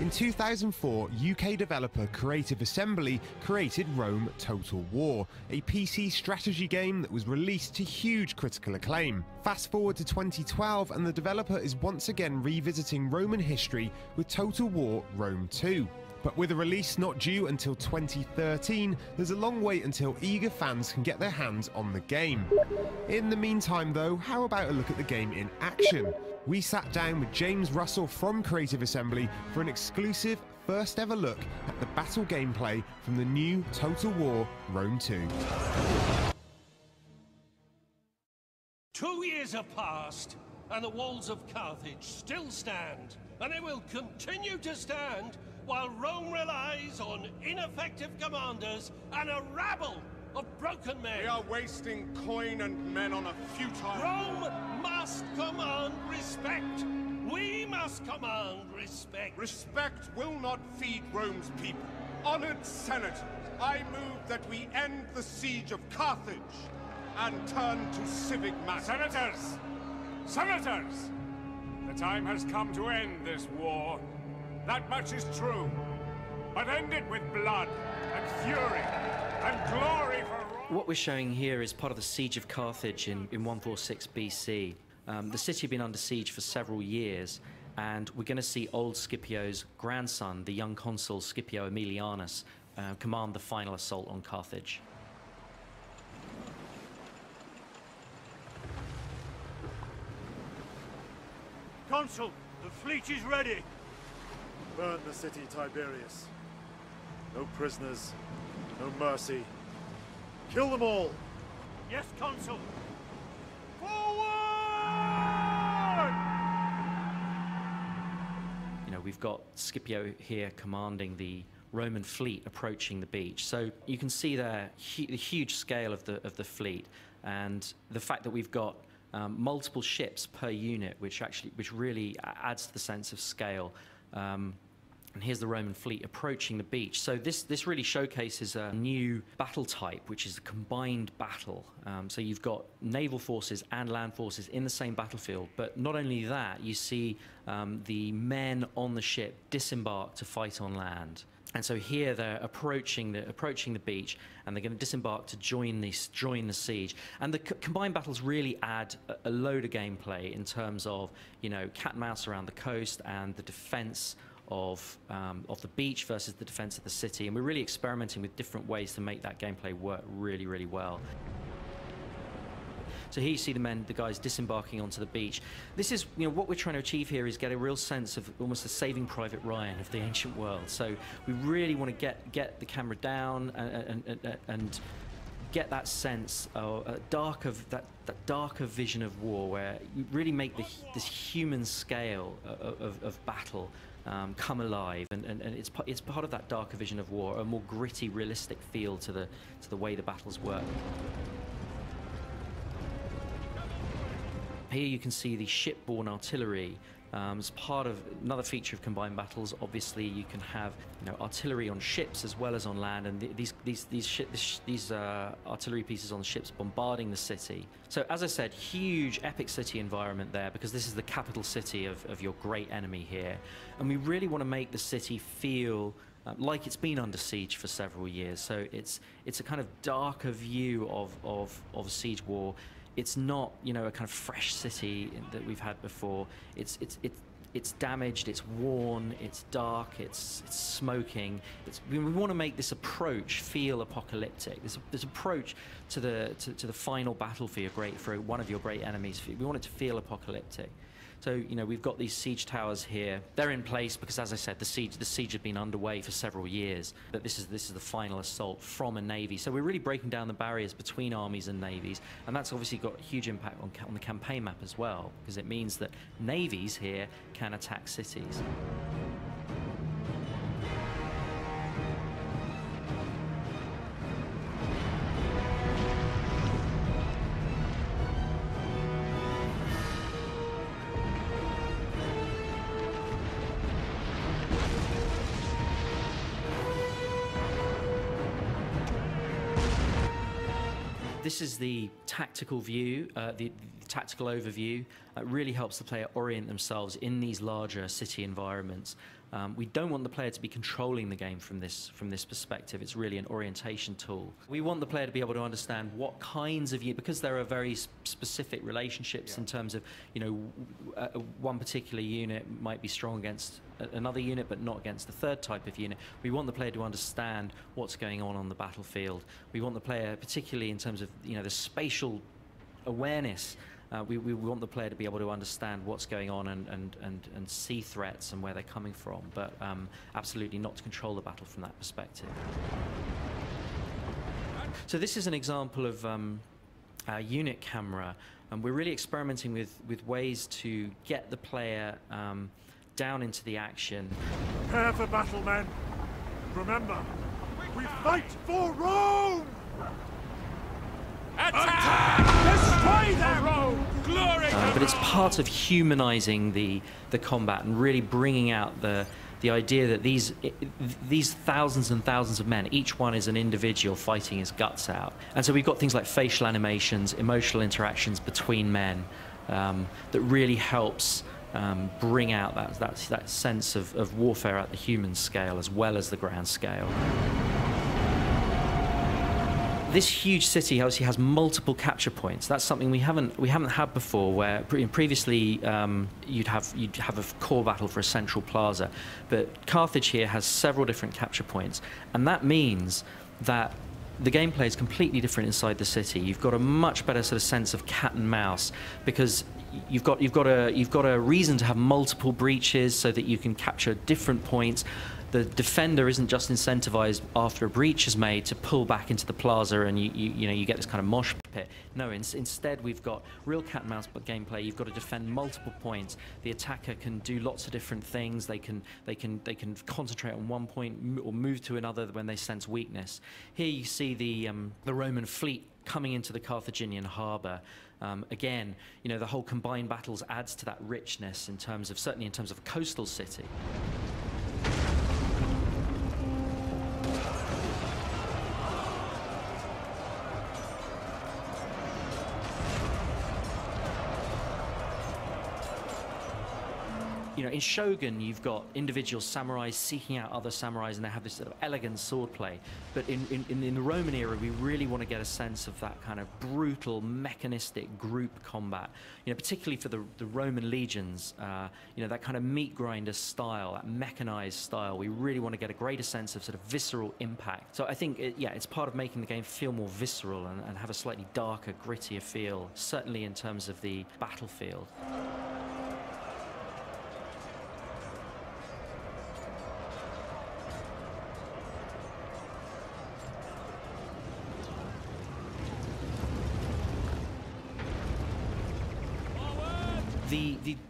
In 2004, UK developer Creative Assembly created Rome Total War, a PC strategy game that was released to huge critical acclaim. Fast forward to 2012 and the developer is once again revisiting Roman history with Total War Rome 2. But with a release not due until 2013, there's a long wait until eager fans can get their hands on the game. In the meantime though, how about a look at the game in action? We sat down with James Russell from Creative Assembly for an exclusive first ever look at the battle gameplay from the new Total War Rome 2. 2 years have passed, and the walls of Carthage still stand, and they will continue to stand while Rome relies on ineffective commanders and a rabble of broken men. We are wasting coin and men on a futile... Rome must command respect. We must command respect. Respect will not feed Rome's people. Honored senators, I move that we end the siege of Carthage and turn to civic matters. Senators! Senators! The time has come to end this war. That much is true. But end it with blood and fury and glory for Rome. What we're showing here is part of the siege of Carthage in 146 BC. The city had been under siege for several years, and we're going to see old Scipio's grandson, the young consul Scipio Aemilianus, command the final assault on Carthage. Consul, the fleet is ready. Burn the city, Tiberius. No prisoners, no mercy. Kill them all! Yes, Consul. Forward! You know, we've got Scipio here commanding the Roman fleet approaching the beach. So you can see there the huge scale of the fleet, and the fact that we've got multiple ships per unit, which really adds to the sense of scale. And here's the Roman fleet approaching the beach. So this really showcases a new battle type, which is a combined battle. So you've got naval forces and land forces in the same battlefield. But not only that, you see the men on the ship disembark to fight on land. And so here they're approaching the beach, and they're going to disembark to join the siege. And the combined battles really add a load of gameplay in terms of, you know, cat and mouse around the coast and the defense of the beach versus the defense of the city. And we're really experimenting with different ways to make that gameplay work really, really well. So here you see the guys disembarking onto the beach. This is, you know, what we're trying to achieve here is get a real sense of almost the Saving Private Ryan of the ancient world. So we really want to get the camera down and get that sense of that darker vision of war, where you really make this human scale of battle come alive, and it's part of that darker vision of war, a more gritty, realistic feel to the way the battles work. Here you can see the shipborne artillery as part of another feature of combined battles. Obviously, you can have, you know, artillery on ships as well as on land, and these artillery pieces on the ships bombarding the city. So, as I said, huge epic city environment there, because this is the capital city of your great enemy here, and we really want to make the city feel like it's been under siege for several years. So it's a kind of darker view of a siege war. It's not, you know, a kind of fresh city that we've had before. It's damaged, it's worn, it's dark, it's smoking. We want to make this approach feel apocalyptic. This approach to the final battle for one of your great enemies. We want it to feel apocalyptic. So, you know, we've got these siege towers here. They're in place because, as I said, the siege had been underway for several years. But this is the final assault from a navy. So we're really breaking down the barriers between armies and navies, and that's obviously got a huge impact on the campaign map as well, because it means that navies here can attack cities. This is the tactical view, the tactical overview. It really helps the player orient themselves in these larger city environments. We don't want the player to be controlling the game from this perspective. It's really an orientation tool. We want the player to be able to understand what kinds of because there are very specific relationships in terms of, you know, one particular unit might be strong against another unit, but not against the third type of unit. We want the player to understand what's going on the battlefield. We want the player, particularly in terms of, you know, the spatial awareness. We want the player to be able to understand what's going on and see threats and where they're coming from, but absolutely not to control the battle from that perspective. So this is an example of our unit camera, and we're really experimenting with ways to get the player down into the action. Prepare for battle, men. Remember, we fight for Rome! Attack! Destroy them! Rome! Glory to But it's Rome! part of humanizing the combat and really bringing out the idea that these thousands and thousands of men, each one is an individual fighting his guts out. And so we've got things like facial animations, emotional interactions between men, that really helps bring out that sense of warfare at the human scale as well as the ground scale. This huge city obviously has multiple capture points. That's something we haven't had before. Where previously you'd have a core battle for a central plaza, but Carthage here has several different capture points, and that means that the gameplay is completely different inside the city. You've got a much better sort of sense of cat and mouse because you've got a reason to have multiple breaches so that you can capture different points. The defender isn't just incentivized after a breach is made to pull back into the plaza and you get this kind of mosh pit. No, instead we've got real cat and mouse gameplay. You've got to defend multiple points. The attacker can do lots of different things. They can concentrate on one point or move to another when they sense weakness. Here you see the Roman fleet coming into the Carthaginian harbour. Again, you know, the whole combined battles adds to that richness in terms of, certainly in terms of a coastal city. You know, in Shogun, you've got individual samurais seeking out other samurais, and they have this sort of elegant swordplay. But in the Roman era, we really want to get a sense of that kind of brutal, mechanistic group combat. You know, particularly for the Roman legions, you know, that kind of meat grinder style, that mechanized style. We really want to get a greater sense of sort of visceral impact. So I think, it's part of making the game feel more visceral and have a slightly darker, grittier feel, certainly in terms of the battlefield.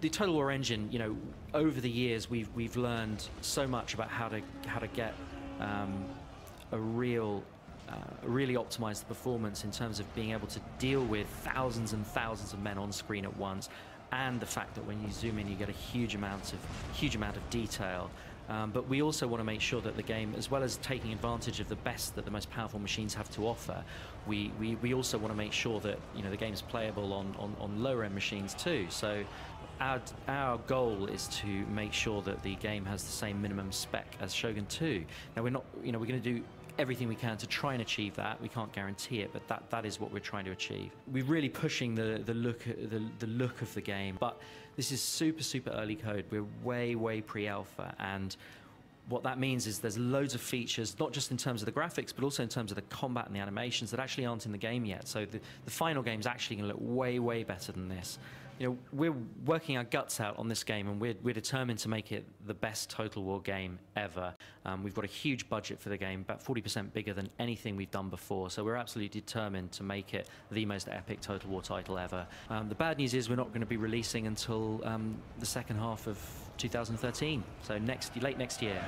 The Total War engine, you know, over the years we've learned so much about how to get really optimize the performance in terms of being able to deal with thousands and thousands of men on screen at once, and the fact that when you zoom in you get a huge amount of detail. But we also want to make sure that the game, as well as taking advantage of the best that the most powerful machines have to offer, we also want to make sure that, you know, the game's playable on lower end machines too. So our goal is to make sure that the game has the same minimum spec as Shogun 2. Now we're not, you know, we're going to do everything we can to try and achieve that. We can't guarantee it, but that is what we're trying to achieve. We're really pushing the look of the game, but this is super early code. We're way pre-alpha, and what that means is there's loads of features, not just in terms of the graphics, but also in terms of the combat and the animations that actually aren't in the game yet. So the final game's actually going to look way better than this. You know, we're working our guts out on this game, and we're determined to make it the best Total War game ever. We've got a huge budget for the game, about 40% bigger than anything we've done before, so we're absolutely determined to make it the most epic Total War title ever. The bad news is we're not going to be releasing until the second half of 2013, so late next year.